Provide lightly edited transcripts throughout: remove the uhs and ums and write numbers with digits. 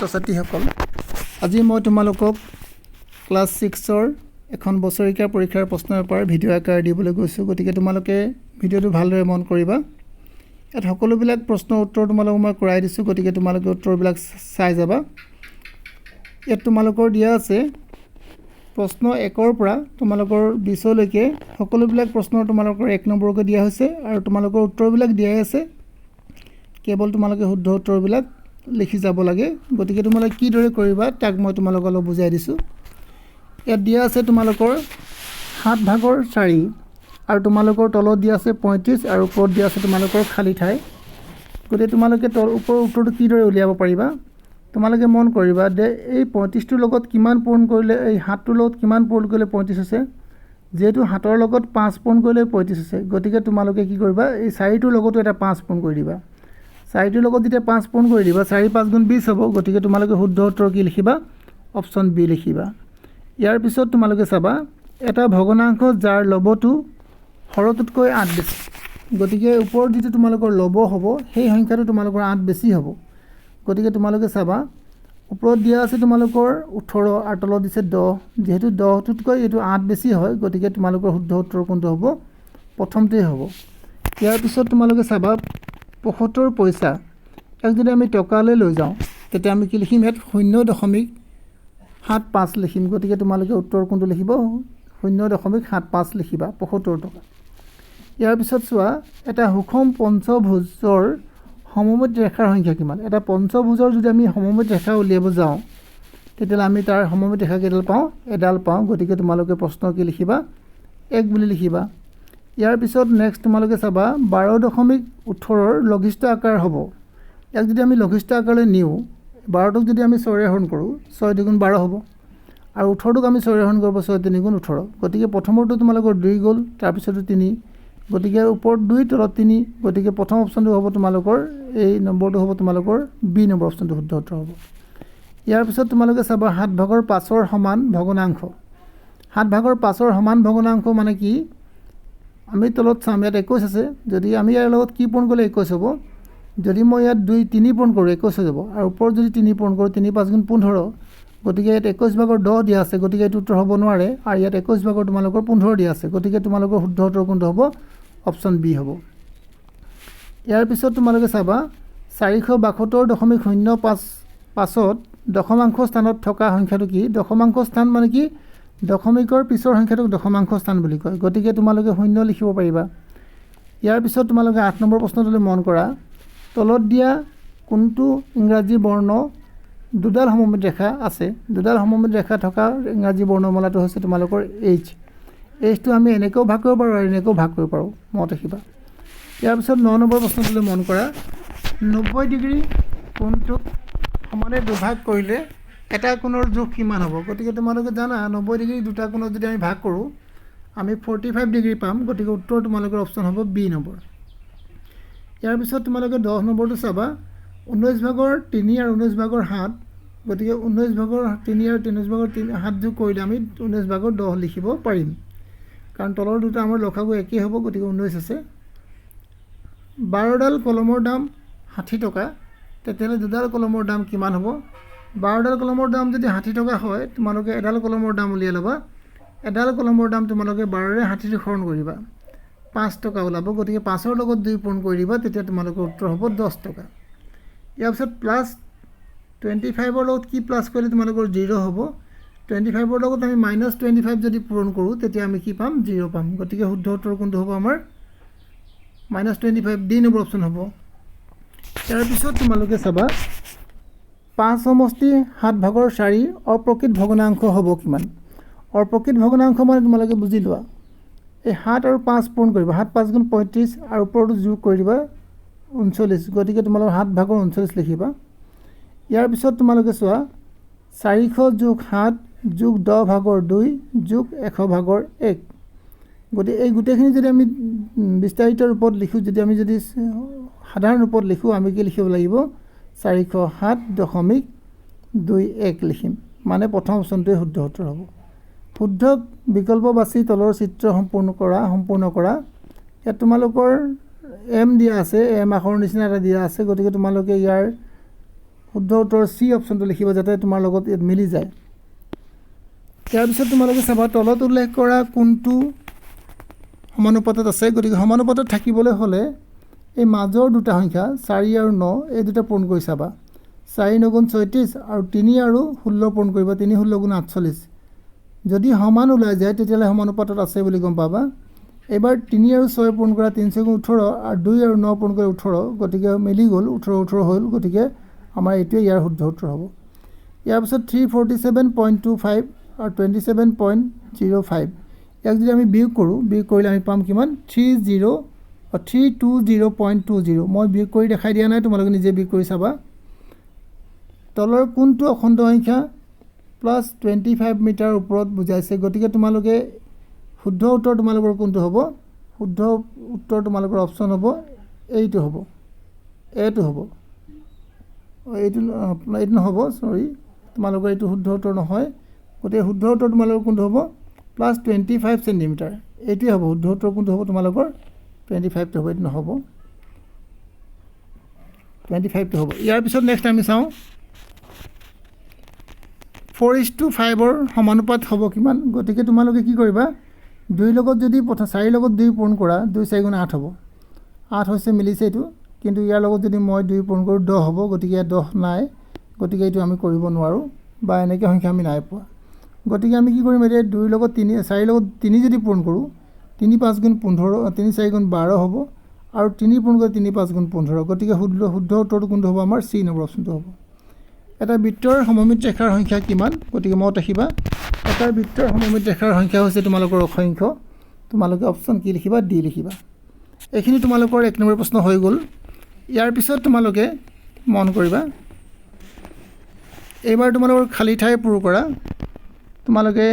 ছাত্ৰছাত্ৰীসকল, আজি মই তোমালোকক ক্লাছ 6ৰ এখন বছৰীয়া পৰীক্ষাৰ প্ৰশ্ন পেপাৰ ভিডিঅ' আকাৰ দিবলৈ গৈছোঁ। গতিকে তোমালোকে ভিডিঅ'টো ভালদৰে মন কৰিবা। ইয়াত সকলোবিলাক প্ৰশ্নৰ উত্তৰ তোমালোকক মই কৰাই দিছোঁ। গতিকে তোমালোকে উত্তৰবিলাক চাই যাবা। ইয়াত তোমালোকৰ দিয়া আছে প্ৰশ্ন 1ৰ পৰা তোমালোকৰ 20লৈকে সকলোবিলাক প্ৰশ্নৰ তোমালোকৰ 1 নম্বৰকৈ দিয়া হৈছে আৰু তোমালোকৰ উত্তৰবিলাক দিয়াই আছে। কেৱল তোমালোকে শুদ্ধ উত্তৰবিলাক লিখি যাব লাগে। গতিকে তোমালোকে কিদৰে কৰিবা তাক মই তোমালোকক অলপ বুজাই দিছোঁ। ইয়াত দিয়া আছে তোমালোকৰ 7 ভাগৰ 4 আৰু তোমালোকৰ তলত দিয়া আছে 35 আৰু ওপৰত দিয়া আছে তোমালোকৰ খালী ঠাই। গতিকে তোমালোকে ওপৰৰ উত্তৰটো কিদৰে উলিয়াব পাৰিবা তোমালোকে মন কৰিবা যে এই 35টোৰ লগত কিমান পূৰণ কৰিলে এই 7টোৰ লগত কিমান পূৰণ কৰিলে 35 আছে। যেহেতু 7ৰ লগত 5 পূৰণ কৰিলে 35 আছে, গতিকে তোমালোকে কি কৰিবা এই 4টোৰ লগতো এটা 5 পূৰণ কৰি দিবা। 4টোৰ লগত যেতিয়া 5 পূৰণ কৰি দিবা 4 × 5 = 20 হ'ব। গতিকে তোমালোকে শুদ্ধ উত্তৰ কি লিখিবা? অপশ্যন বি লিখিবা। ইয়াৰ পিছত তোমালোকে চাবা এটা ভগ্নাংশ যাৰ লবটো হৰটোতকৈ 8 বেছি। গতিকে ওপৰত যিটো তোমালোকৰ লব হ'ব সেই সংখ্যাটো তোমালোকৰ 8 বেছি হ'ব। গতিকে তোমালোকে চাবা ওপৰত দিয়া আছে তোমালোকৰ 18 আৰু তলত দিছে 10। যেহেতু 10টোতকৈ এইটো 8 বেছি হয়, গতিকে তোমালোকৰ শুদ্ধ উত্তৰ কোনটো হ'ব? প্ৰথমটোৱে হ'ব। ইয়াৰ পিছত তোমালোকে চাবা 75 পইচা ইয়াক যদি আমি টকালৈ লৈ যাওঁ তেতিয়া আমি কি লিখিম? ইয়াত 0.75 লিখিম। গতিকে তোমালোকে উত্তৰ কোনটো লিখিব? 0.75 লিখিবা 75 টকা। ইয়াৰ পিছত চোৱা এটা সুষম পঞ্চভুজৰ সমমিত ৰেখাৰ সংখ্যা কিমান? এটা পঞ্চভুজৰ যদি আমি সমমিত ৰেখা উলিয়াব যাওঁ তেতিয়াহ'লে আমি তাৰ সমমিত ৰেখা কেইডাল পাওঁ? এডাল পাওঁ। গতিকে তোমালোকে প্ৰশ্ন কি লিখিবা? 1 বুলি লিখিবা। ইয়াৰ পিছত নেক্সট তোমালোকে চাবা 12.18ৰ লঘিষ্ঠ আকাৰ হ'ব। ইয়াক যদি আমি লঘিষ্ঠ আকাৰলৈ নিওঁ 12টোক যদি আমি 6ৰে হৰণ কৰোঁ 6 × 2 = 12 হ'ব আৰু 18টোক আমি 6ৰে হৰণ কৰিব 6 × 3 = 18। গতিকে প্ৰথমৰটো তোমালোকৰ 2 গ'ল, তাৰপিছতো 3। গতিকে ওপৰত 2 তলত 3। গতিকে প্ৰথম অপশ্যনটো হ'ব তোমালোকৰ এই নম্বৰটো হ'ব তোমালোকৰ বি নম্বৰ অপশ্যনটো শুদ্ধ উত্তৰ হ'ব। ইয়াৰ পিছত তোমালোকে চাবা 7 ভাগৰ 5ৰ সমান ভগ্নাংশ। 7 ভাগৰ 5ৰ সমান ভগ্নাংশ মানে কি? আমি তলত চাম ইয়াত 21 আছে। যদি আমি ইয়াৰ লগত কি পূৰণ কৰিলে 21 হ'ব? যদি মই ইয়াত 2 3 পূৰণ কৰোঁ 21 হৈ যাব আৰু ওপৰত যদি 3 পূৰণ কৰোঁ 3 × 5 = 15। গতিকে ইয়াত 21 ভাগৰ 10 দিয়া আছে। গতিকে এইটো উত্তৰ হ'ব নোৱাৰে আৰু ইয়াত 21 ভাগৰ তোমালোকৰ 15 দিয়া আছে। গতিকে তোমালোকৰ শুদ্ধ উত্তৰ কোনটো হ'ব? অপশ্যন বি হ'ব। ইয়াৰ পিছত তোমালোকে চাবা 472.05 দশমাংশ স্থানত থকা সংখ্যাটো কি? দশমাংশ স্থান মানে কি? দশমিকৰ পিছৰ সংখ্যাটোক দশমাংশ স্থান বুলি কয়। গতিকে তোমালোকে 0 লিখিব পাৰিবা। ইয়াৰ পিছত তোমালোকে 8 নম্বৰ প্ৰশ্নটোলৈ মন কৰা। তলত দিয়া কোনটো ইংৰাজী বৰ্ণ দুডাল সমমিত ৰেখা আছে? দুডাল সমমিত ৰেখা থকা ইংৰাজী বৰ্ণমালাটো হৈছে তোমালোকৰ এইচ। এইচটো আমি এনেকৈও ভাগ কৰিব পাৰোঁ আৰু এনেকৈও ভাগ কৰিব পাৰোঁ, মনত ৰাখিবা। ইয়াৰ পিছত 9 নম্বৰ প্ৰশ্নটোলৈ মন কৰা। 90 ডিগ্ৰী কোণটোক সমানে দুভাগ কৰিলে এটা কোণৰ জোখ কিমান হ'ব? গতিকে তোমালোকে জানা 90 ডিগ্ৰী দুটা কোণত যদি আমি ভাগ কৰোঁ আমি 45 ডিগ্ৰী পাম। গতিকে উত্তৰ তোমালোকৰ অপশ্যন হ'ব বি নম্বৰ। ইয়াৰ পিছত তোমালোকে 10 নম্বৰটো চাবা 19 ভাগৰ 3 আৰু 19 ভাগৰ 7। গতিকে 19 ভাগৰ 3 আৰু 19 ভাগৰ 7 যোগ কৰিলে আমি 19 ভাগৰ 10 লিখিব পাৰিম, কাৰণ তলৰ দুটা আমাৰ লসাগু একেই হ'ব। গতিকে 19 আছে। 12ডাল কলমৰ দাম 60 টকা, তেতিয়াহ'লে দুডাল কলমৰ দাম কিমান হ'ব? 12ডাল কলমৰ দাম যদি 60 টকা হয় তোমালোকে এডাল কলমৰ দাম উলিয়াই ল'বা। এডাল কলমৰ দাম তোমালোকে 12ৰে 60 হৰণ কৰিবা 5 টকা ওলাব। গতিকে 5ৰ লগত 2 পূৰণ কৰি দিবা, তেতিয়া তোমালোকৰ উত্তৰ হ'ব 10 টকা। ইয়াৰ পিছত +25ৰ লগত কি প্লাছ কৰিলে তোমালোকৰ 0 হ'ব? 25ৰ লগত আমি -25 যদি পূৰণ কৰোঁ তেতিয়া আমি কি পাম? 0 পাম। গতিকে শুদ্ধ উত্তৰ কোনটো হ'ব আমাৰ? -25 ডি নম্বৰ অপশ্যন হ'ব। ইয়াৰ পিছত তোমালোকে চাবা 5 সমষ্টি 7 ভাগৰ 4 অপ্ৰকৃত ভগ্নাংশ হ'ব কিমান? অপ্ৰকৃত ভগ্নাংশ মানে তোমালোকে বুজি লোৱা এই 7 আৰু 5 পূৰণ কৰিবা। 7 × 5 = 35 আৰু ওপৰতো যোগ কৰি দিবা 39। গতিকে তোমালোকে 7 ভাগৰ 39 লিখিবা। ইয়াৰ পিছত তোমালোকে চোৱা 400 + 7 + 10 ভাগৰ 2 + 100 ভাগৰ 1। গতিকে এই গোটেইখিনি যদি আমি বিস্তাৰিত ৰূপত লিখোঁ, যদি সাধাৰণ ৰূপত লিখোঁ আমি কি লিখিব লাগিব? 407.21 লিখিম। মানে প্ৰথম অপশ্যনটোৱে শুদ্ধ উত্তৰ হ'ব। শুদ্ধ বিকল্প বাছি তলৰ চিত্ৰ সম্পূৰ্ণ কৰা। ইয়াত তোমালোকৰ এম দিয়া আছে, এম আখৰৰ নিচিনা এটা দিয়া আছে। গতিকে তোমালোকে ইয়াৰ শুদ্ধ উত্তৰ চি অপশ্যনটো লিখিবা যাতে তোমাৰ লগত ইয়াত মিলি যায় ইয়াৰ পিছত তোমালোকে চাবা তলত উল্লেখ কৰা কোনটো সমানুপাতত আছে গতিকে সমানুপাতত থাকিবলৈ হ'লে এই মাজৰ দুটা সংখ্যা 4 আৰু 9 এই দুটা পূৰণ কৰি চাবা 4 9 গুণ 36 আৰু 3 আৰু 16 পূৰণ কৰিবা 3 16 গুণ 48 যদি সমান ওলাই যায় তেতিয়ালে সমানুপাতত আছে বুলি গম পাবা এবাৰ 3 আৰু 6 পূৰণ কৰা 3 6 গুণ 18 আৰু 2 আৰু 9 পূৰণ কৰি 18 গতিকে মিলি গ'ল 18 18 হ'ল গতিকে আমাৰ এইটোৱে ইয়াৰ শুদ্ধ উত্তৰ হ'ব ইয়াৰ পিছত 347.25 আৰু 27.05 ইয়াক যদি আমি বিয়োগ কৰোঁ বিয়োগ কৰিলে আমি পাম কিমান 320.20 মই বিয়োগ কৰি দেখাই দিয়া নাই তোমালোকে নিজে বিয়োগ কৰি চাবা তলৰ কোনটো অখণ্ড সংখ্যা প্লাছ 25 মিটাৰ ওপৰত বুজাইছে গতিকে তোমালোকে শুদ্ধ উত্তৰ তোমালোকৰ কোনটো হ'ব শুদ্ধ উত্তৰ তোমালোকৰ অপশ্যন হ'ব এইটো হ'ব এইটো হ'ব এইটো নহ'ব সৰি তোমালোকৰ এইটো শুদ্ধ উত্তৰ নহয় গতিকে শুদ্ধ উত্তৰ তোমালোকৰ কোনটো হ'ব প্লাছ 25 সেন্টিমিটাৰ এইটোৱে হ'ব শুদ্ধ উত্তৰ কোনটো হ'ব তোমালোকৰ 25 টো হ'ব এইটো নহ'ব 25 টো হ'ব ইয়াৰ পিছত নেক্সট আমি চাওঁ 4:5 ৰ সমানুপাত হ'ব কিমান গতিকে তোমালোকে কি কৰিবা 2 লগত যদি 4 লগত 2 পূৰণ কৰা 2 4 গুণ 8 হ'ব 8 হৈছে মিলিছে এইটো কিন্তু ইয়াৰ লগত যদি মই 2 পূৰণ কৰোঁ 10 হ'ব গতিকে 10 নাই গতিকে এইটো আমি কৰিব নোৱাৰোঁ বা এনেকৈ সংখ্যা আমি নাই পোৱা গতিকে আমি কি কৰিম এতিয়া 2 লগত 3 4 লগত 3 যদি পূৰণ কৰোঁ 3 5 গুণ 15 3 4 গুণ 12 হ'ব আৰু 3 পূৰণ কৰি 3 5 গুণ 15 গতিকে শুদ্ধ উত্তৰটো কোনটো হ'ব আমাৰ চি নম্বৰ অপশ্যনটো হ'ব এটা বৃত্তৰ সমমিতি ৰেখাৰ সংখ্যা কিমান গতিকে মনত ৰাখিবা এটা বৃত্তৰ সমমিতি ৰেখাৰ সংখ্যা হৈছে তোমালোকৰ অসংখ্য তোমালোকে অপশ্যন কি লিখিবা ডি লিখিবা এইখিনি তোমালোকৰ 1 নম্বৰ প্ৰশ্ন হৈ গ'ল ইয়াৰ পিছত তোমালোকে মন কৰিবা এইবাৰ তোমালোকৰ খালী ঠাই পূৰ কৰা তোমালোকে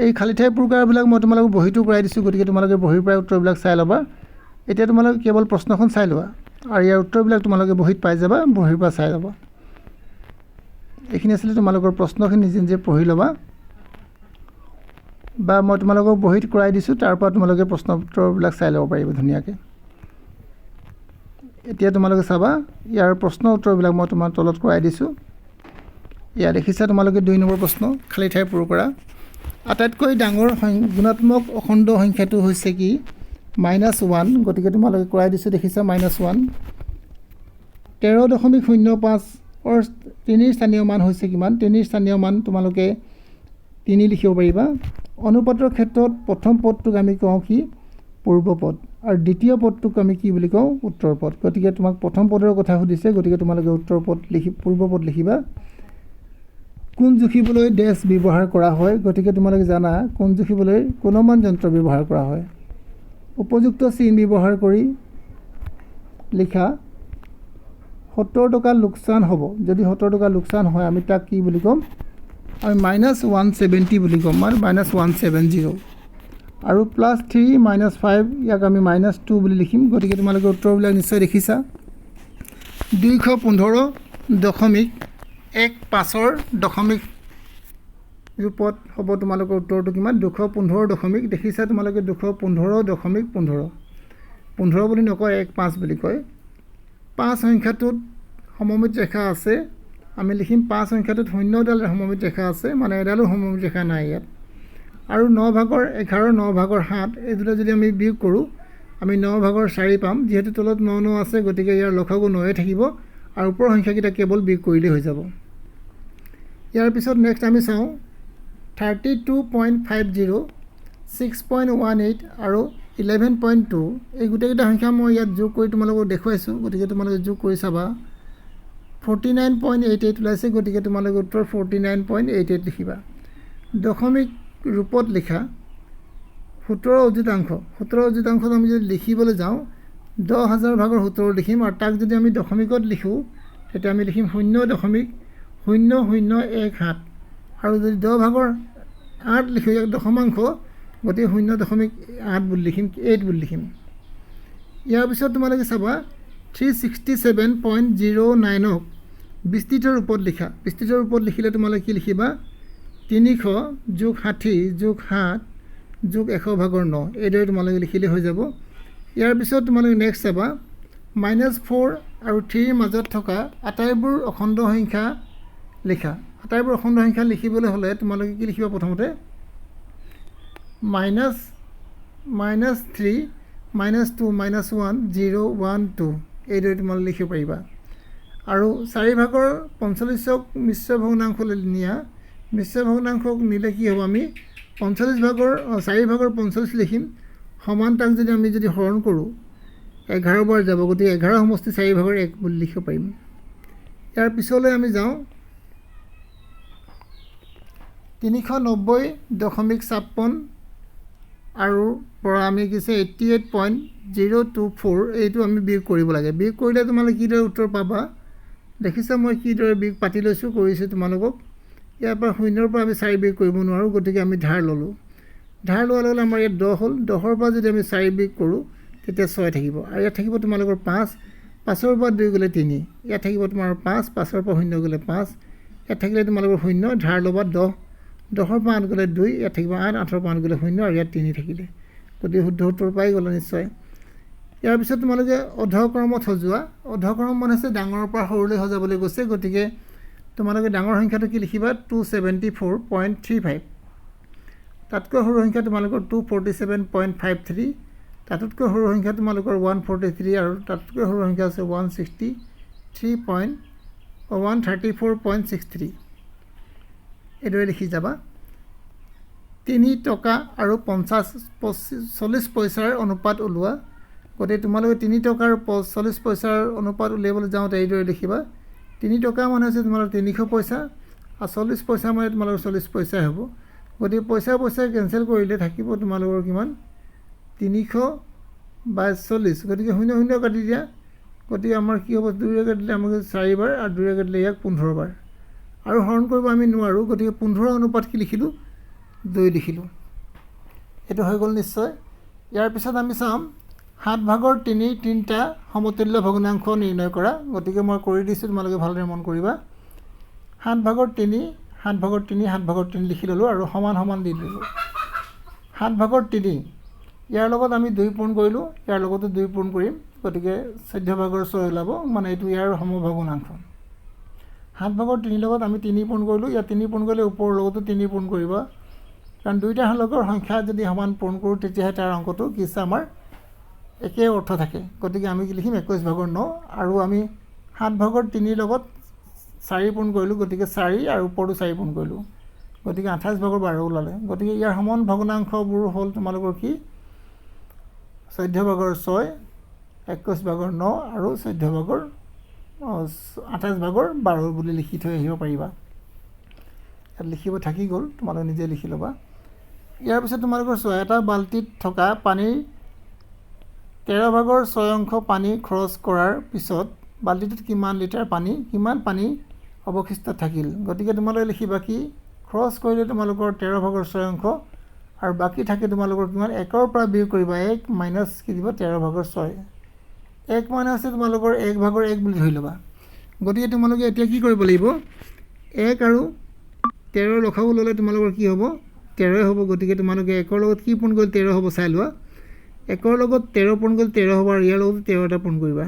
এই খালী ঠাই পূৰ কৰাবিলাক মই তোমালোকক বহিটো কৰাই দিছোঁ গতিকে তোমালোকে বহিৰ পৰা উত্তৰবিলাক চাই ল'বা এতিয়া তোমালোকে কেৱল প্ৰশ্নখন চাই লোৱা আৰু ইয়াৰ উত্তৰবিলাক তোমালোকে বহিত পাই যাবা বহিৰ পৰা চাই ল'বা এইখিনি আছিলে তোমালোকৰ প্ৰশ্নখিনি নিজে নিজে পঢ়ি ল'বা বা মই তোমালোকক বহিত কৰাই দিছোঁ তাৰ পৰা তোমালোকে প্ৰশ্ন উত্তৰবিলাক চাই ল'ব পাৰিবা ধুনীয়াকৈ এতিয়া তোমালোকে চাবা ইয়াৰ প্ৰশ্ন উত্তৰবিলাক মই তোমাৰ তলত কৰাই দিছোঁ ইয়াত দেখিছা তোমালোকে 2 নম্বৰ প্ৰশ্ন খালী ঠাই পূৰ কৰা আটাইতকৈ ডাঙৰ গুণাত্মক অখণ্ড সংখ্যাটো হৈছে কি -1 গতিকে তোমালোকে কৰাই দিছোঁ দেখিছা -1 13.05 অৰ 3 স্থানীয় মান হৈছে কিমান 3 স্থানীয় মান তোমালোকে 3 লিখিব পাৰিবা অনুপাতৰ ক্ষেত্ৰত প্ৰথম পদটোক আমি কওঁ কি পূৰ্ব পদ আৰু দ্বিতীয় পদটোক আমি কি বুলি কওঁ উত্তৰ পদ গতিকে তোমাক প্ৰথম পদৰ কথা সুধিছে গতিকে তোমালোকে উত্তৰ পদ লিখি পূৰ্ব পদ লিখিবা কোণ জুখিবলৈ ডেছ ব্যৱহাৰ কৰা হয় গতিকে তোমালোকে জানা কোণ জুখিবলৈ কোণমান যন্ত্ৰ ব্যৱহাৰ কৰা হয় উপযুক্ত চিন ব্যৱহাৰ কৰি লিখা 70 টকা লোকচান হ'ব যদি 70 টকা লোকচান হয় আমি তাক কি বুলি ক'ম আমি -170 বুলি ক'ম মানে -170 আৰু +3 -5 ইয়াক আমি -2 বুলি লিখিম গতিকে তোমালোকে উত্তৰবিলাক নিশ্চয় দেখিছা 215.15ৰ দশমিক ৰূপত হ'ব তোমালোকৰ উত্তৰটো কিমান 215 দেখিছা তোমালোকে 215.15 15 বুলি নকয় 15 বুলি কয় 5 সংখ্যাটোত সমমিতি ৰেখা আছে আমি লিখিম 5 সংখ্যাটোত 0ডাল সমমিতি ৰেখা আছে মানে এডালো সমমিতি ৰেখা নাই ইয়াত আৰু 9 ভাগৰ 11 9 ভাগৰ 7 এই দুটা যদি আমি বিয়োগ কৰোঁ আমি 9 ভাগৰ 4 পাম যেহেতু তলত 9 9 আছে গতিকে ইয়াৰ লসাগু 9 থাকিব আৰু ওপৰৰ সংখ্যাকেইটা কেৱল বিয়োগ কৰিলেই হৈ যাব ইয়াৰ পিছত নেক্সট আমি চাওঁ 32.50 6.18 আৰু 11.2 এই গোটেইকেইটা সংখ্যা মই ইয়াত যোগ কৰি তোমালোকক দেখুৱাইছোঁ গতিকে তোমালোকে যোগ কৰি চাবা 49.88 ওলাইছে গতিকে তোমালোকে উত্তৰ 49.88 লিখিবা দশমিক ৰূপত লিখা 17 অযুতাংশত আমি যদি লিখিবলৈ যাওঁ 10,000 ভাগৰ 17 লিখিম আৰু তাক যদি আমি দশমিকত লিখোঁ তেতিয়া আমি লিখিম 0.0017 আৰু যদি 10 ভাগৰ 8 লিখোঁ ইয়াক দশমাংশ গতিকে 0.8 বুলি লিখিম 8 বুলি লিখিম ইয়াৰ পিছত তোমালোকে চাবা 367.09ক বিস্তৃত ৰূপত লিখা বিস্তৃত ৰূপত লিখিলে তোমালোকে কি লিখিবা 300 যোগ 60 যোগ 7 যোগ 100 ভাগৰ 9 এইদৰে তোমালোকে লিখিলে হৈ যাব ইয়াৰ পিছত তোমালোকে নেক্সট চাবা -4 আৰু 3ৰ মাজত থকা আটাইবোৰ অখণ্ড সংখ্যা লিখা। আটাইবোৰ অখণ্ড সংখ্যা লিখিবলৈ হ'লে তোমালোকে কি লিখিবা প্ৰথমতে -3 -2 -1 0 1 2 এইদৰে তোমালোকে লিখিব পাৰিবা। আৰু 4 ভাগৰ 45ক মিশ্ৰ ভগ্নাংশলৈ নিয়া। মিশ্ৰ ভগ্নাংশক নিলে কি হ'ব আমি 4 ভাগৰ 45 লিখিম। সমান তাক যদি আমি হৰণ কৰোঁ 11 বাৰ যাব, গতিকে 11 সমষ্টি 4 ভাগৰ 1 বুলি লিখিব পাৰিম। ইয়াৰ পিছলৈ আমি যাওঁ 390.56 আৰু পৰা আমি কিছে 88.024 এইটো আমি বিয়োগ কৰিব লাগে। বিয়োগ কৰিলে তোমালোকে কিদৰে উত্তৰ পাবা দেখিছা মই কিদৰে বিয়োগ পাতি লৈছোঁ কৰিছোঁ তোমালোকক। ইয়াৰ পৰা 0ৰ পৰা আমি 4 বিয়োগ কৰিব নোৱাৰোঁ, গতিকে আমি ধাৰ ল'লোঁ। ধাৰ লোৱাৰ লগে লগে আমাৰ ইয়াত 10 হ'ল। 10ৰ পৰা যদি আমি 4 বিয়োগ কৰোঁ তেতিয়া 6 থাকিব। আৰু ইয়াত থাকিব তোমালোকৰ 5, 5ৰ পৰা 2 গ'লে 3, ইয়াত থাকিব তোমাৰ 5, 5ৰ পৰা 0 গ'লে 5, ইয়াত থাকিলে তোমালোকৰ 0, ধাৰ ল'বা 10, 10ৰ পৰা 8 গ'লে 2, ইয়াত থাকিব 8, 8ৰ পৰা 8 গ'লে 0 আৰু ইয়াত 3 থাকিলে, গতিকে শুদ্ধ উত্তৰ পাই গ'লা নিশ্চয়। ইয়াৰ পিছত তোমালোকে অৰ্ধক্ৰমত সজোৱা। অৰ্ধক্ৰম মানে হৈছে ডাঙৰৰ পৰা সৰুলৈ সজাবলৈ গৈছে, গতিকে তোমালোকে ডাঙৰ সংখ্যাটো কি লিখিবা 274.35, তাতকৈ সৰু সংখ্যা তোমালোকৰ 247.53, তাতকৈ সৰু সংখ্যা তোমালোকৰ 143 আৰু তাতকৈ সৰু সংখ্যা আছে 134.63 এইদৰে লিখি যাবা। 3 টকা আৰু 40 পইচাৰ অনুপাত ওলোৱা। গতিকে তোমালোকে 3 টকা আৰু 40 পইচাৰ অনুপাত উলিয়াবলৈ যাওঁতে এইদৰে লিখিবা 3 টকা মানে হৈছে তোমালোকৰ 300 পইচা আৰু 40 পইচা মানে তোমালোকৰ 40 পইচাই হ'ব। গতিকে পইচা কেঞ্চেল কৰিলে থাকিব তোমালোকৰ কিমান 300/40, গতিকে 0 0 কাটি দিয়া। গতিকে আমাৰ কি হ'ব 2ৰে কাটিলে আমাক 4 বাৰ আৰু 2ৰে কাটিলে ইয়াক 15 বাৰ আৰু হৰণ কৰিব আমি নোৱাৰোঁ, গতিকে 15 অনুপাত কি লিখিলোঁ 2 লিখিলোঁ। এইটো হৈ গ'ল নিশ্চয়। ইয়াৰ পিছত আমি চাম 7 ভাগৰ 3 তিনিটা সমতুল্য ভগ্নাংশ নিৰ্ণয় কৰা। গতিকে মই কৰি দিছোঁ, তোমালোকে ভালদৰে মন কৰিবা। 7 ভাগৰ 3 7 ভাগৰ 3 7 ভাগৰ 3 লিখি ল'লোঁ আৰু সমান সমান দি দিলোঁ। 7 ভাগৰ 3 ইয়াৰ লগত আমি 2 পূৰণ কৰিলোঁ, ইয়াৰ লগতো 2 পূৰণ কৰিম, গতিকে 14 ভাগৰ 6 ওলাব, মানে এইটো ইয়াৰ সমভগ্নাংশ। 7 ভাগৰ 3 লগত আমি 3 পূৰণ কৰিলোঁ, ইয়াত 3 পূৰণ কৰিলে ওপৰৰ লগতো 3 পূৰণ কৰিবা, কাৰণ দুইটা লগৰ সংখ্যা যদি সমান পূৰণ কৰোঁ তেতিয়াহে তাৰ অংকটো কিছু আমাৰ একে অৰ্থ থাকে। গতিকে আমি কি লিখিম 21 ভাগৰ 9 আৰু আমি 7 ভাগৰ 3ৰ লগত 4 পূৰণ কৰিলোঁ, গতিকে 4 আৰু ওপৰতো 4 পূৰণ কৰিলোঁ, গতিকে 28 ভাগৰ 12 ওলালে। গতিকে ইয়াৰ সমান ভগ্নাংশবোৰ হ'ল তোমালোকৰ কি 14 ভাগৰ 6, 21 ভাগৰ 9 আৰু 14 ভাগৰ 28 ভাগৰ 12 বুলি লিখি থৈ আহিব পাৰিবা। ইয়াত লিখিব থাকি গ'ল, তোমালোকে নিজে লিখি ল'বা। ইয়াৰ পিছত তোমালোকৰ এটা বাল্টিত থকা পানীৰ 13 ভাগৰ 6 অংশ পানী খৰচ কৰাৰ পিছত বাল্টিটোত কিমান লিটাৰ পানী কিমান পানী অৱশিষ্ট থাকিল। গতিকে তোমালোকে লিখিবা কি খৰচ কৰিলে তোমালোকৰ 13 ভাগৰ 6 অংশ আৰু বাকী থাকে তোমালোকৰ কিমান 1ৰ পৰা বিয়োগ কৰিবা 1 মাইনাছ কি দিব 13 ভাগৰ 6, 1 মানে হৈছে তোমালোকৰ 1 ভাগৰ 1 বুলি ধৰি ল'বা। গতিকে তোমালোকে এতিয়া কি কৰিব লাগিব 1 আৰু 13 লখাও ল'লে তোমালোকৰ কি হ'ব 13 হ'ব। গতিকে তোমালোকে 1ৰ লগত কি পূৰণ কৰিলে 13 হ'ব চাই লোৱা। 1ৰ লগত 13 পূৰণ কৰিলে 13 হ'ব আৰু ইয়াৰ লগত 13টা পূৰণ কৰিবা।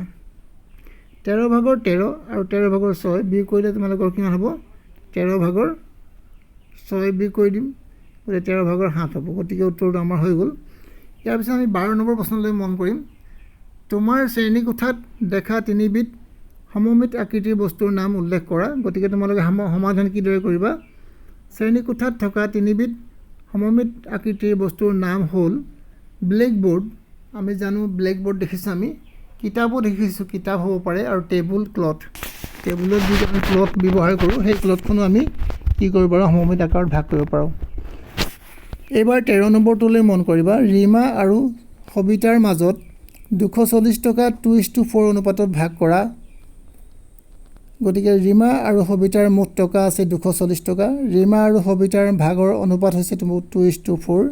13 ভাগৰ 13 আৰু 13 ভাগৰ 6 বিয়োগ কৰিলে তোমালোকৰ কিমান হ'ব 13 ভাগৰ 6 বিয়োগ কৰি দিম, গতিকে 13 ভাগৰ 7 হ'ব। গতিকে উত্তৰটো আমাৰ হৈ গ'ল। ইয়াৰ পিছত আমি 12 নম্বৰ প্ৰশ্নলৈ মন কৰিম। তোমাৰ শ্ৰেণীকোঠাত দেখা 3বিধ সমমিত আকৃতিৰ বস্তুৰ নাম উল্লেখ কৰা। গতিকে তোমালোকে সমাধান কিদৰে কৰিবা শ্ৰেণীকোঠাত থকা 3বিধ সমমিত আকৃতিৰ বস্তুৰ নাম হ'ল ব্লেকবোৰ্ড, আমি জানো ব্লেকবোৰ্ড দেখিছোঁ, আমি কিতাপো দেখিছোঁ, কিতাপ হ'ব পাৰে, আৰু টেবুল ক্লথ, টেবুলত যিটো আমি ক্লথ ব্যৱহাৰ কৰোঁ সেই ক্লথখনো আমি কি কৰিব পাৰোঁ সমমিত আকাৰত ভাগ কৰিব পাৰোঁ। এইবাৰ 13 নম্বৰটোলৈ মন কৰিবা। ৰীমা আৰু সবিতাৰ মাজত 240 টকা 2:4 অনুপাতত ভাগ কৰা। গতিকে ৰীমা আৰু সবিতাৰ মুঠ টকা আছে 240 টকা। ৰীমা আৰু সবিতাৰ ভাগৰ অনুপাত হৈছে 2:4।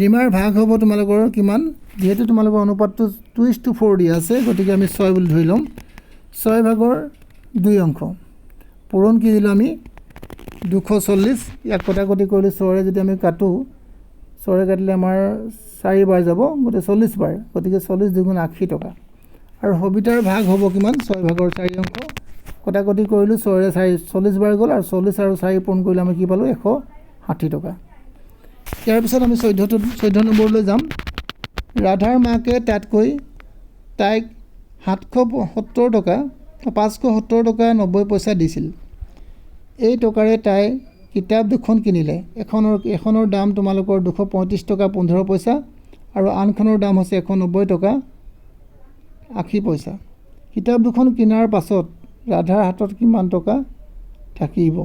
ৰীমাৰ ভাগ হ'ব তোমালোকৰ কিমান, যিহেতু তোমালোকৰ অনুপাতটো 2:4 দিয়া আছে, গতিকে আমি 6 বুলি ধৰি ল'ম। 6 ভাগৰ 2 অংশ পূৰণ কি দিলোঁ আমি 240, ইয়াক কটাকটি কৰিলোঁ 6ৰে যদি আমি কাটোঁ 6ৰে কাটিলে আমাৰ 4 বাৰ যাব, গতিকে 40 বাৰ, গতিকে 40 2 গুণ 80 টকা আৰু সবিতাৰ ভাগ হ'ব কিমান 6 ভাগৰ 4 অংশ কটাকটি কৰিলোঁ 6 ৰে 4 40 বাৰ গ'ল আৰু 40 আৰু 4 পূৰণ কৰিলে আমি কি পালোঁ 160 টকা ইয়াৰ পিছত আমি 14 নম্বৰলৈ যাম ৰাধাৰ মাকে তাতকৈ তাইক 770 টকা 570 টকা 90 পইচা দিছিল এই টকাৰে তাই কিতাপ দুখন কিনিলে এখনৰ দাম তোমালোকৰ 235 টকা 15 পইচা আৰু আনখনৰ দাম হৈছে 190 টকা 80 পইচা কিতাপ দুখন কিনাৰ পাছত ৰাধাৰ হাতত কিমান টকা থাকিব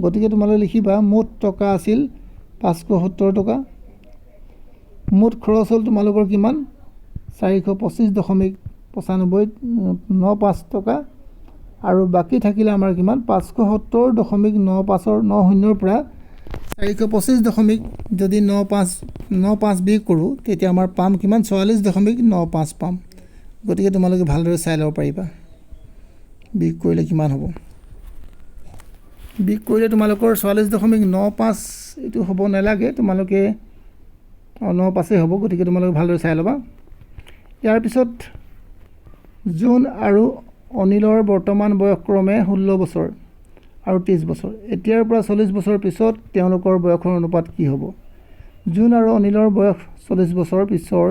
গতিকে তোমালোকে লিখিবা মুঠ টকা আছিল 570 টকা মুঠ খৰচ হ'ল তোমালোকৰ কিমান 425.95 টকা আৰু বাকি থাকিলে আমাৰ কিমান 570.95 পৰা 425 যদি 95 বিয়োগ কৰোঁ তেতিয়া আমাৰ পাম কিমান 44.95 পাম গতিকে তোমালোকে ভালদৰে চাই ল'ব পাৰিবা বিয়োগ কৰিলে কিমান হ'ব বিয়োগ কৰিলে তোমালোকৰ 44.95 এইটো হ'ব নালাগে তোমালোকে 95 হ'ব গতিকে তোমালোকে ভালদৰে চাই ল'বা ইয়াৰ পিছত জুন আৰু অনিলৰ বৰ্তমান বয়স ক্ৰমে 16 বছৰ আৰু 30 বছৰ এতিয়াৰ পৰা 40 বছৰ পিছত তেওঁলোকৰ বয়সৰ অনুপাত কি হ'ব জুন আৰু অনিলৰ বয়স 40 বছৰ পিছৰ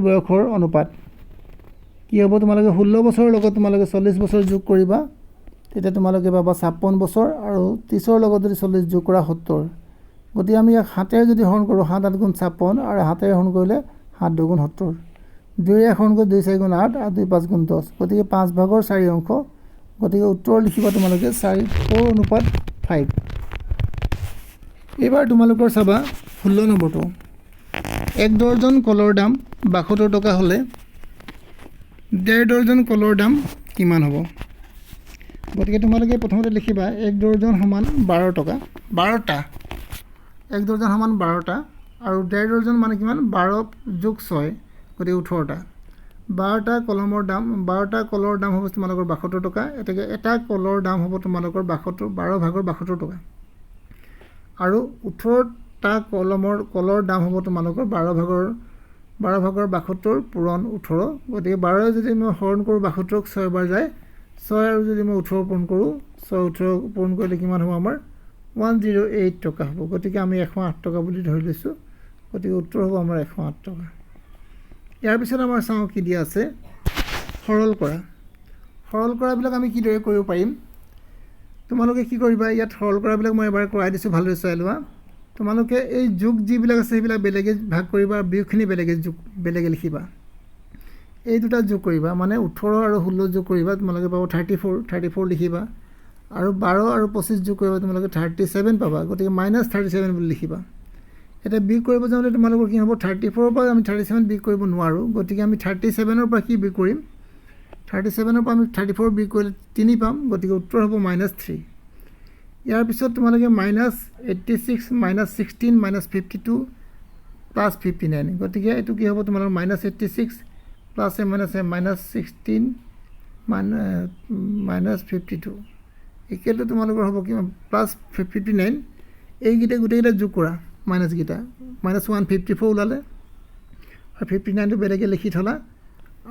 বয়সৰ অনুপাত কি হ'ব তোমালোকে 16 বছৰৰ লগত তোমালোকে 40 বছৰ যোগ কৰিবা তেতিয়া তোমালোকে পাবা 56 বছৰ আৰু 30ৰ লগত যদি 40 যোগ কৰা 70 গতিকে আমি ইয়াক হাতেৰে যদি হৰণ কৰোঁ 7 8 গুণ 56 আৰু হাতেৰে হৰণ কৰিলে 7 2 গুণ 70 2 হৰণ কৰি 2 4 গুণ 8 আৰু 2 5 গুণ 10 গতিকে 5 ভাগৰ 4 অংশ গতিকে উত্তৰ লিখিবা তোমালোকে 4:5 এবাৰ তোমালোকৰ চাবা 16 নম্বৰটো এক ডৰ্জন কলৰ দাম 72 টকা হ'লে 1.5 ডৰ্জন কলৰ দাম কিমান হ'ব গতিকে তোমালোকে প্ৰথমতে লিখিবা 1 ডৰ্জন সমান 12 টকা 12টা 1 ডৰ্জন সমান 12টা আৰু 1.5 ডৰ্জন মানে কিমান 12 যোগ 6 গতিকে 18টা 12টা কলৰ দাম হ'ব তোমালোকৰ 72 টকা এটা কলৰ দাম হ'ব তোমালোকৰ 12 ভাগৰ 72 টকা আৰু 18টা কলৰ দাম হ'ব তোমালোকৰ 12 ভাগৰ 72 পূৰণ 18 গতিকে 12 যদি মই হৰণ কৰোঁ 72ক 6 বাৰ যায় 6 আৰু যদি মই 18 পূৰণ কৰোঁ 18 পূৰণ কৰিলে কিমান হ'ব আমাৰ 108 টকা হ'ব গতিকে আমি 108 টকা বুলি ধৰি লৈছোঁ গতিকে উত্তৰ হ'ব আমাৰ 108 টকা ইয়াৰ পিছত আমাৰ চাওঁ কি দিয়া আছে সৰল কৰাবিলাক আমি কিদৰে কৰিব পাৰিম তোমালোকে কি কৰিবা ইয়াত সৰল কৰাবিলাক মই এবাৰ কৰাই দিছোঁ ভালদৰে চাই লোৱা তোমালোকে এই যোগ যিবিলাক আছে সেইবিলাক বেলেগে ভাগ কৰিবা বিয়োগখিনি বেলেগে লিখিবা এই দুটা যোগ কৰিবা মানে 18 আৰু 16 যোগ কৰিবা তোমালোকে পাবা 34 লিখিবা আৰু 12 আৰু 25 যোগ কৰিবা তোমালোকে 37 পাবা গতিকে -37 বুলি লিখিবা এটা বিয়োগ কৰিব যাওঁতে তোমালোকৰ কি হ'ব 34 পৰা আমি 37 বিয়োগ কৰিব নোৱাৰোঁ গতিকে আমি 37ৰ পৰা কি বিয়োগ কৰিম 37ৰ পৰা আমি 34 বিয়োগ কৰিলে 3 পাম গতিকে উত্তৰ হ'ব -3 ইয়াৰ পিছত তোমালোকে -86 -16 -52 +59 গতিকে এইটো কি হ'ব তোমালোকৰ -86 প্লাছ -16 -52 একেলগে তোমালোকৰ হ'ব কিমান +59 এইকেইটা গোটেইকেইটা যোগ কৰা মাইনাছকেইটা -154 ওলালে আৰু 59টো বেলেগে লিখি থলা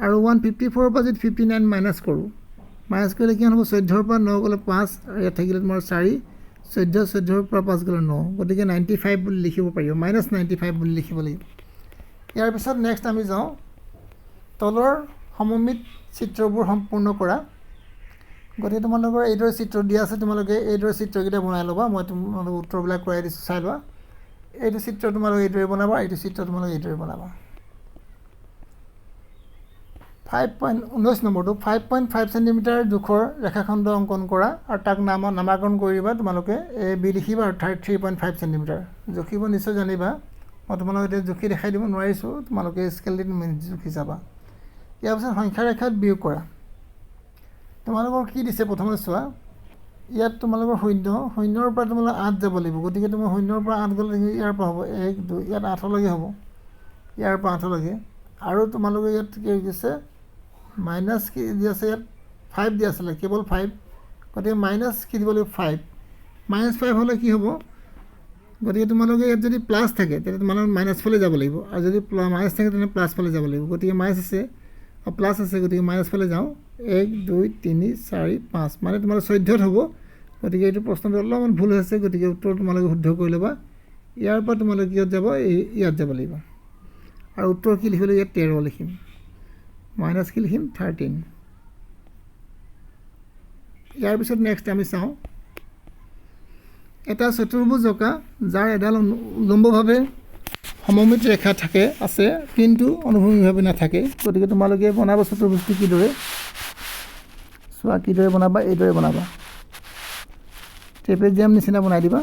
আৰু 154ৰ পৰা যদি 59 মাইনাছ কৰোঁ মাইনাছ কৰিলে কিমান হ'ব 14ৰ পৰা 9 গ'লে 5 আৰু ইয়াত থাকিলে তোমাৰ 4 14ৰ পৰা 5 গ'লে 9 গতিকে 95 বুলি লিখিব পাৰিব -95 বুলি লিখিব লাগিব ইয়াৰ পিছত নেক্সট আমি যাওঁ তলৰ সমমিত চিত্ৰবোৰ সম্পূৰ্ণ কৰা গতিকে তোমালোকৰ এইদৰে চিত্ৰ দিয়া আছে তোমালোকে এইদৰে চিত্ৰকেইটা বনাই ল'বা মই তোমালোকক উত্তৰবিলাক কৰাই দিছোঁ চাই লোৱা এইটো চিত্ৰ তোমালোকে এইদৰে বনাবা এইটো চিত্ৰ তোমালোকে এইদৰে বনাবা 19 নম্বৰটো 5.5 চেণ্টিমিটাৰ জোখৰ ৰেখাখণ্ড অংকন কৰা আৰু তাক নামাকৰণ কৰিবা তোমালোকে বি লিখিবা আৰু 3.5 চেণ্টিমিটাৰ জুখিব নিশ্চয় জানিবা মই তোমালোকে এতিয়া জুখি দেখাই দিব নোৱাৰিছোঁ তোমালোকে স্কেল দি জুখি যাবা ইয়াৰ পিছত সংখ্যা ৰেখাত বিয়োগ কৰা তোমালোকৰ কি দিছে প্ৰথমে চোৱা ইয়াত তোমালোকৰ শূন্যৰ পৰা তোমালোকে 8 যাব লাগিব গতিকে তুমি শূন্যৰ পৰা 8 গ'লে ইয়াৰ পৰা হ'ব 1 2 ইয়াত 8লৈকে হ'ব ইয়াৰ পৰা 8লৈকে আৰু তোমালোকে ইয়াত কি দিছে মাইনাছ কি দি আছে ইয়াত 5 দি আছিলে কেৱল 5 গতিকে মাইনাছ কি দিব লাগিব 5 -5 হ'লে কি হ'ব গতিকে তোমালোকে ইয়াত যদি প্লাছ থাকে তেতিয়া তোমালোকে মাইনাছ ফালে যাব লাগিব আৰু যদি মাইনাছ থাকে তেনে প্লাছ ফালে যাব লাগিব গতিকে মাইনাছ আছে আৰু প্লাছ আছে গতিকে মাইনাছ ফালে যাওঁ 1 2 3 4 5 মানে তোমালোক 14ত হ'ব গতিকে এইটো প্ৰশ্নটো অলপমান ভুল হৈছে গতিকে উত্তৰ তোমালোকে শুদ্ধ কৰি ল'বা ইয়াৰ পৰা তোমালোকে কিহত যাব ইয়াত যাব লাগিব আৰু উত্তৰ কি লিখিবলৈ ইয়াত 13 লিখিম মাইনাছ কি লিখিম 13 ইয়াৰ পিছত নেক্সট আমি চাওঁ এটা চতুৰ্ভুজকা যাৰ এডাল উলম্বভাৱে সমমিত ৰেখা থাকে আছে কিন্তু অনুভূমিকভাৱে নাথাকে গতিকে তোমালোকে বনাবা চতুৰ্ভুজটো কিদৰে চোৱা কিদৰে বনাবা এইদৰে বনাবা ট্ৰেপেজিয়াম নিচিনা বনাই দিবা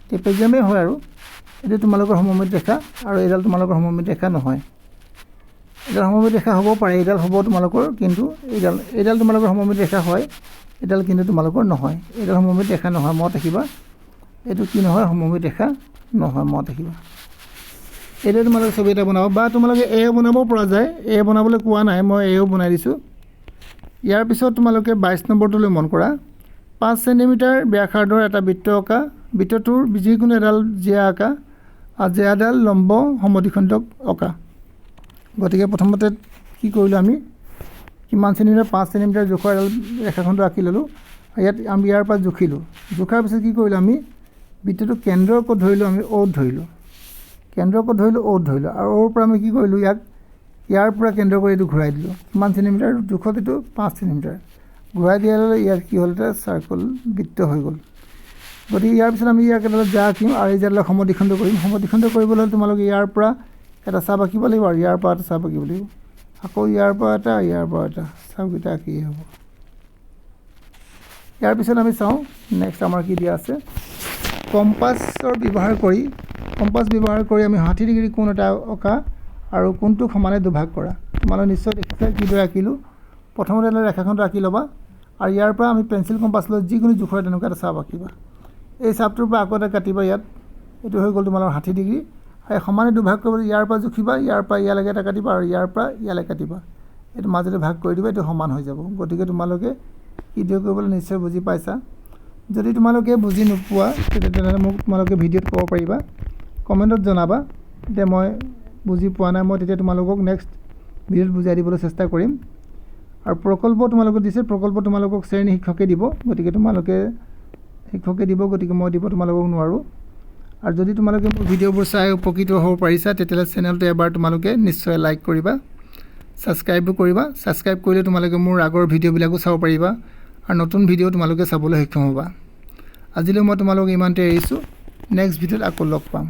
ট্ৰেপেজিয়ামে হয় আৰু এইটো তোমালোকৰ সমমিত ৰেখা আৰু এইডাল তোমালোকৰ সমমিত ৰেখা নহয় এইডাল সমমিত ৰেখা হ'ব পাৰে এইডাল হ'ব তোমালোকৰ কিন্তু এইডাল তোমালোকৰ সমমিত ৰেখা হয় এইডাল কিন্তু তোমালোকৰ নহয় এইডাল সমমিত ৰেখা নহয় মত ৰাখিবা এইটো কি নহয় সমমিত ৰেখা নহয় মত ৰাখিবা এইটো তোমালোকে ছবি এটা বনাব বা তোমালোকে এ বনাব পৰা যায় এ বনাবলৈ কোৱা নাই মই এও বনাই দিছোঁ ইয়াৰ পিছত তোমালোকে 22 নম্বৰটোলৈ মন কৰা 5 সেন্টিমিটাৰ ব্যাসাৰ্ধৰ এটা বৃত্ত অঁকা বৃত্তটোৰ যিকোনো এডাল জিয়া আঁকা আৰু জিয়াডাল লম্ব সমদ্বিখণ্ডক অঁকা গতিকে প্ৰথমতে কি কৰিলোঁ আমি কিমান সেন্টিমিটাৰ 5 সেন্টিমিটাৰ জোখৰ এডাল ৰেখাখণ্ড আঁকি ল'লোঁ ইয়াত আমি ইয়াৰ পৰা জুখিলোঁ জোখাৰ পিছত কি কৰিলোঁ আমি বৃত্তটো কেন্দ্ৰৰ ক'ত ধৰিলোঁ আমি অ'ত ধৰিলোঁ কেন্দ্ৰৰ ক'ত ধৰিলোঁ অ'ত ধৰিলোঁ আৰু অ'ৰ পৰা আমি কি কৰিলোঁ ইয়াৰ পৰা কেন্দ্ৰ কৰি এইটো ঘূৰাই দিলোঁ কিমান সেন্টিমিটাৰ জোখত এইটো 5 সেন্টিমিটাৰ ঘূৰাই দিয়াৰ লগে ইয়াত কি হ'ল এটা চাৰ্কল বৃত্ত হৈ গ'ল গতিকে ইয়াৰ পিছত আমি ইয়াক এডালত যা আঁকিম আৰু এই জালত সমদ্বিখণ্ড কৰিম সমদ্বিখণ্ড কৰিবলৈ হ'লে তোমালোকে ইয়াৰ পৰা এটা চাপ আঁকিব লাগিব আৰু ইয়াৰ পৰা এটা চাপ আঁকিব লাগিব আকৌ ইয়াৰ পৰা এটা চাপকেইটা আঁকিয়ে হ'ব ইয়াৰ পিছত আমি চাওঁ নেক্সট আমাৰ কি দিয়া আছে কম্পাছ ব্যৱহাৰ কৰি আমি 60 ডিগ্ৰী কোণ এটা অঁকা আৰু কোণটোক সমানে দুভাগ কৰা তোমালোকে নিশ্চয় দেখিছা কিদৰে আঁকিলোঁ প্ৰথমতে এটা ৰেখাখণ্ড আঁকি ল'বা আৰু ইয়াৰ পৰা আমি পেঞ্চিল কম্পাছ লৈ যিকোনো জোখৰ তেনেকুৱা এটা চাপ আঁকিবা এই চাপটোৰ পৰা আকৌ এটা কাটিবা ইয়াত এইটো হৈ গ'ল তোমালোকৰ 60 ডিগ্ৰী আৰু সমানে দুভাগ কৰিবলৈ ইয়াৰ পৰা জুখিবা ইয়াৰ পৰা ইয়ালৈকে এটা কাটিবা আৰু ইয়াৰ পৰা ইয়ালৈ কাটিবা এইটো মাজতে ভাগ কৰি দিবা এইটো সমান হৈ যাব গতিকে তোমালোকে কিদৰে কৰিবলৈ নিশ্চয় বুজি পাইছা যদি তোমালোকে বুজি নোপোৱা তেতিয়াহ'লে মোক তোমালোকে ভিডিঅ'ত ক'ব পাৰিবা কমেণ্টত জনাবা যে মই বুজি পোৱা নাই মই তেতিয়া তোমালোকক নেক্সট ভিডিঅ'ত বুজাই দিবলৈ চেষ্টা কৰিম আৰু প্ৰকল্প তোমালোকক দিছে প্ৰকল্প তোমালোকক শ্ৰেণী শিক্ষকে দিব গতিকে মই দিব তোমালোকক নোৱাৰোঁ আৰু যদি তোমালোকে মোৰ ভিডিঅ'বোৰ চাই উপকৃত হ'ব পাৰিছা তেতিয়াহ'লে চেনেলটো এবাৰ তোমালোকে নিশ্চয় লাইক কৰিবা ছাবস্ক্ৰাইবো কৰিবা ছাবস্ক্ৰাইব কৰিলে তোমালোকে মোৰ আগৰ ভিডিঅ'বিলাকো চাব পাৰিবা আৰু নতুন ভিডিঅ' তোমালোকে চাবলৈ সক্ষম হ'বা আজিলৈ মই তোমালোকক ইমানতে এৰিছোঁ নেক্সট ভিডিঅ'ত আকৌ লগ পাম